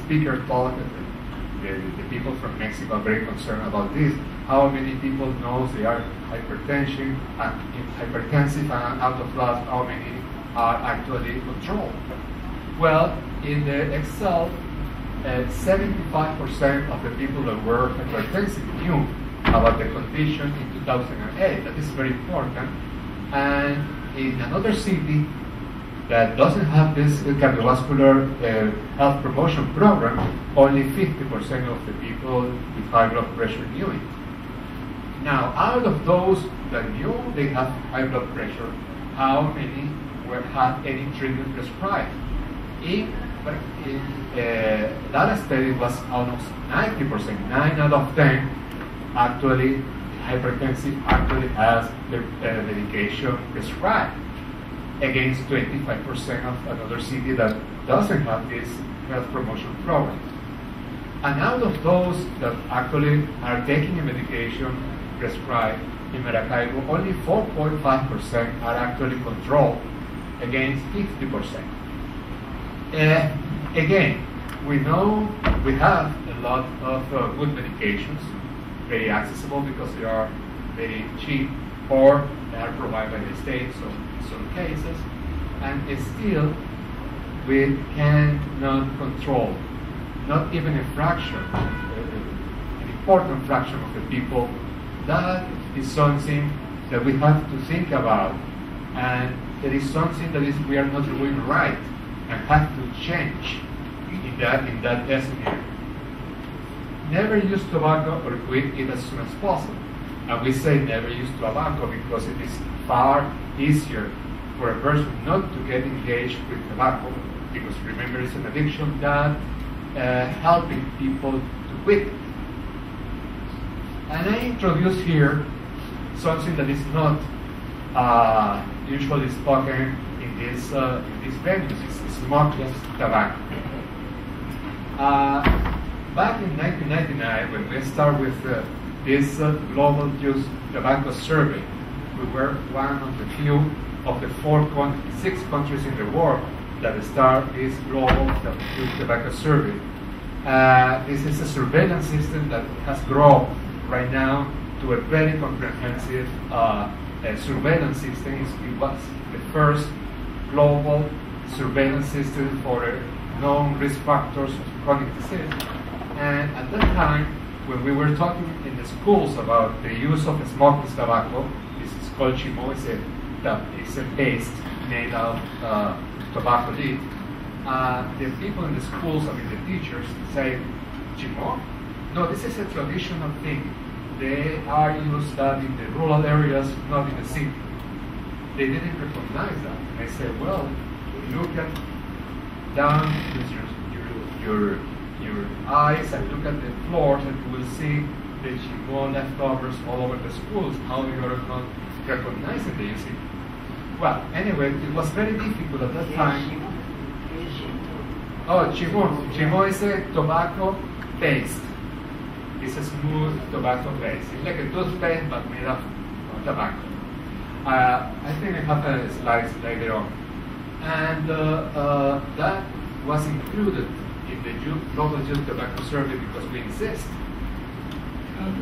speaker told the people from Mexico are very concerned about this. How many people knows they are hypertensive and out of class? How many are actually controlled? Well, in the Excel, 75% of the people that were hypertensive knew about the condition in 2008. That is very important. And in another city that doesn't have this cardiovascular health promotion program, only 50% of the people with high blood pressure knew it. Now, out of those that knew they have high blood pressure, how many had any treatment prescribed? That study was almost 90%, 9 out of 10 actually hypertensive actually has the medication prescribed, against 25% of another city that doesn't have this health promotion program. And out of those that actually are taking a medication prescribed in Maracaibo, only 4.5% are actually controlled, against 50%. Again, we know we have a lot of good medications, very accessible because they are very cheap, or they are provided by the state, so in some cases, and still we cannot control, not even a fraction, an important fraction of the people. That is something that we have to think about, and it is something that we are not doing right and have to change in that estimate. Never use tobacco or quit it as soon as possible. And we say never use tobacco because it is far easier for a person not to get engaged with tobacco, because remember it's an addiction, that helping people to quit. And I introduce here something that is not usually spoken in these venues. It's smokeless tobacco. Back in 1999, when we started with this global youth tobacco survey, we were one of the few of the 6 countries in the world that start this global youth tobacco survey. This is a surveillance system that has grown right now to a very comprehensive surveillance system. It was the first global surveillance system for known risk factors of chronic disease. And at that time, when we were talking in the schools about the use of smokeless tobacco, this is called chimo, it's a paste made out of tobacco leaf. The people in the schools, I mean the teachers, say, chimo? No, this is a traditional thing. They are used in the rural areas, not in the city. They didn't recognize that. And I said, well, look at down with your eyes and look at the floors, and you will see the chimo leftovers all over the schools. How you are not recognizing the using? Well, anyway, it was very difficult at that time. Oh, chimo. Chimo is a tobacco paste. It's a smooth tobacco paste. It's like a toothpaste but made of tobacco. I think I have a slide later on. And that was included in the global youth tobacco survey because we insist. Well,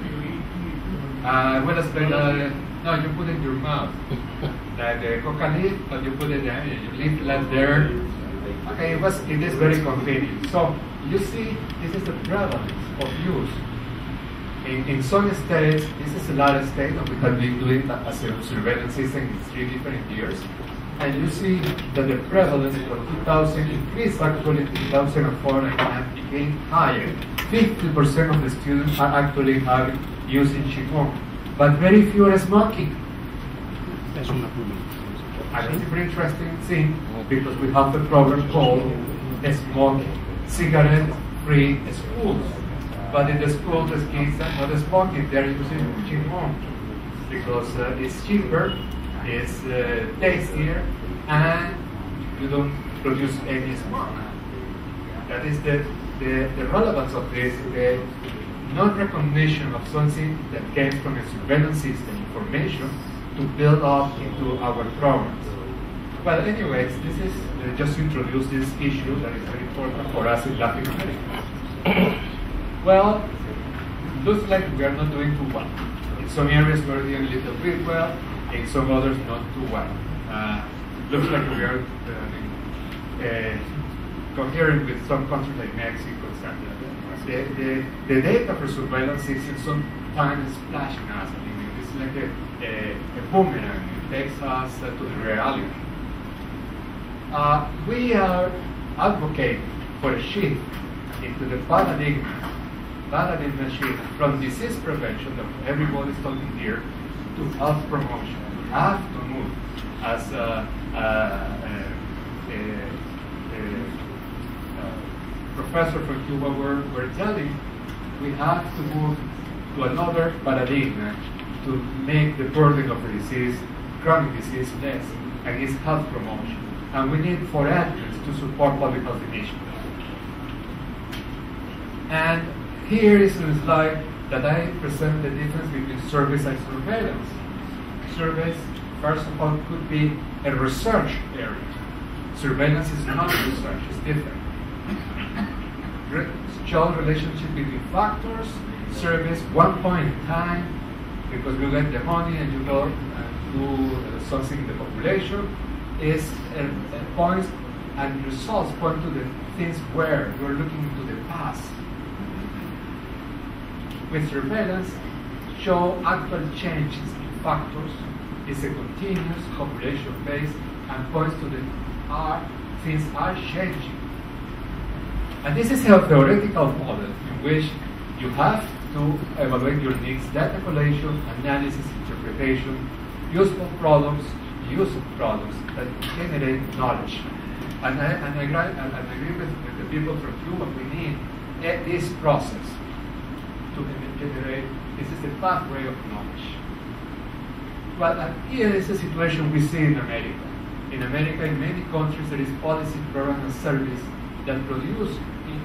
no, you put it in your mouth. Like the coca leaf, but you put it there, you leave it there. Okay, it is very convenient. So you see, this is the prevalence of use. In some states, this is a lot of states, and we have been doing that as a surveillance system in 3 different years. And you see that the prevalence from 2000 increased actually in 2004 and became higher. 50% of the students are actually using chimo, but very few are smoking. And it's a very interesting thing because we have a program called cigarette-free schools. But in the schools, the kids are not smoking; they're using chimo because it's cheaper, it's tastier, and you don't produce any smoke. That is the relevance of this, the non-recognition of something that came from a surveillance system information to build up into our programs. Well, anyways, this is just introduce this issue that is very important for us in Latin America. Well, looks like we are not doing too well. In some areas we are doing a little bit well, in some others not too well. Looks like we are comparing with some countries like Mexico, etc. The data for surveillance is sometimes splashing us. I mean, it's like a boomerang. It takes us to the reality. We are advocating for a shift into the paradigm shift from disease prevention that everybody's talking here to health promotion. We have to move as professor from Cuba were telling, we have to move to another paradigm to make the burden of the disease, chronic disease, less, and it's health promotion. And we need for actors to support public health initiatives. And here is a slide that I present the difference between surveys and surveillance. Surveys, first of all, could be a research area. Surveillance is not research, it's different. Show relationship between factors, surveys, one point in time, because you get the money and you go and do something in the population, is points and results point to the things where you're looking into the past. With surveillance, show actual changes in factors, it's a continuous population base and points to the things are changing. And this is a theoretical model in which you have to evaluate your needs, data collection, analysis, interpretation, useful products, use of products that generate knowledge. And I agree with the people from Cuba, we need this process to generate, this is the pathway of knowledge. Well, here is the situation we see in America. In America, in many countries, there is policy, program, and service that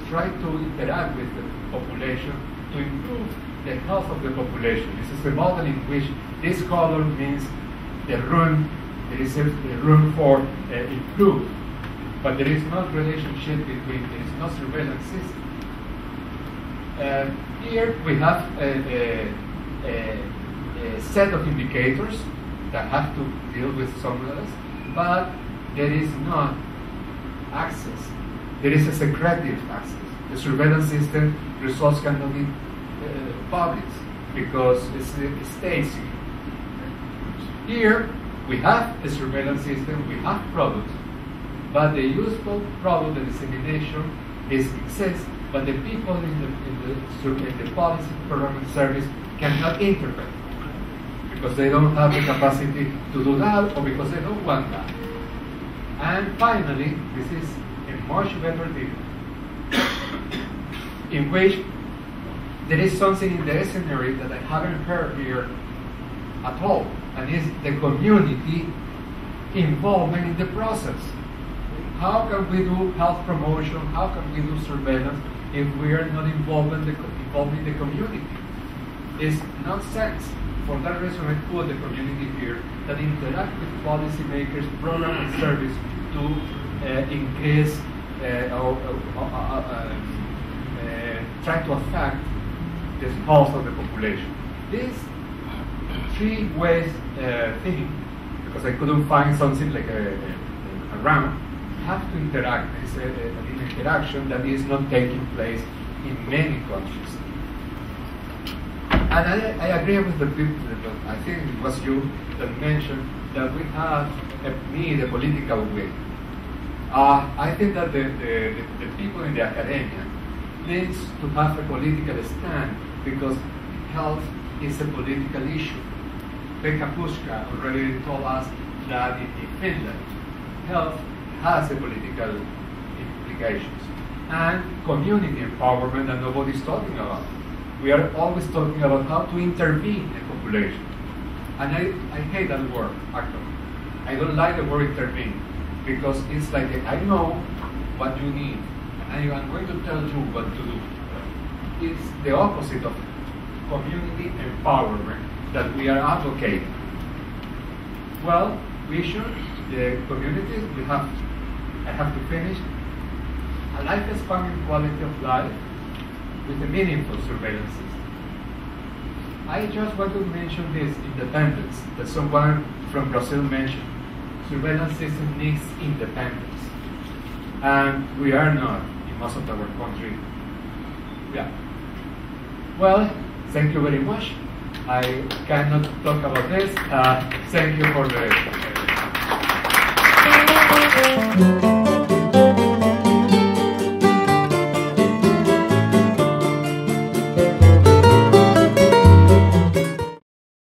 try to interact with the population to improve the health of the population. This is the model in which this color means the room, there is a room for improve, but there is no relationship between, there is no surveillance system. Here we have a set of indicators that have to deal with some of this, but there is not access. There is a secretive access. The surveillance system results cannot be published because it's state secret. Here we have a surveillance system, we have products, but the useful product, the dissemination exists, but the people in the policy, program, and service cannot interpret because they don't have the capacity to do that or because they don't want that. And finally, this is a much better deal in which there is something in the scenario that I haven't heard here at all, and is the community involvement in the process. How can we do health promotion? How can we do surveillance if we are not involved in the community? It's nonsense. For that reason, I put the community here that interact with policymakers, program and service to increase try to affect the health of the population. This three ways thing, because I couldn't find something like a round, have to interact. It's an interaction that is not taking place in many countries. And I agree with the people, I think it was you that mentioned that we need a political will. I think that the people in the academia needs to have a political stand because health is a political issue. Pekka Puska already told us that in Finland, health has a political implications. And community empowerment that nobody's talking about. We are always talking about how to intervene in the population. And I hate that word, actually. I don't like the word intervene because it's like, I know what you need, and I'm going to tell you what to do. It's the opposite of community empowerment that we are advocating. Well, we should, the communities, we have I have to finish. A life-spanning quality of life with a meaningful surveillance system. I just want to mention this independence that someone from Brazil mentioned. Surveillance system needs independence. And we are not in most of our country. Yeah. Well, thank you very much. I cannot talk about this. Thank you for the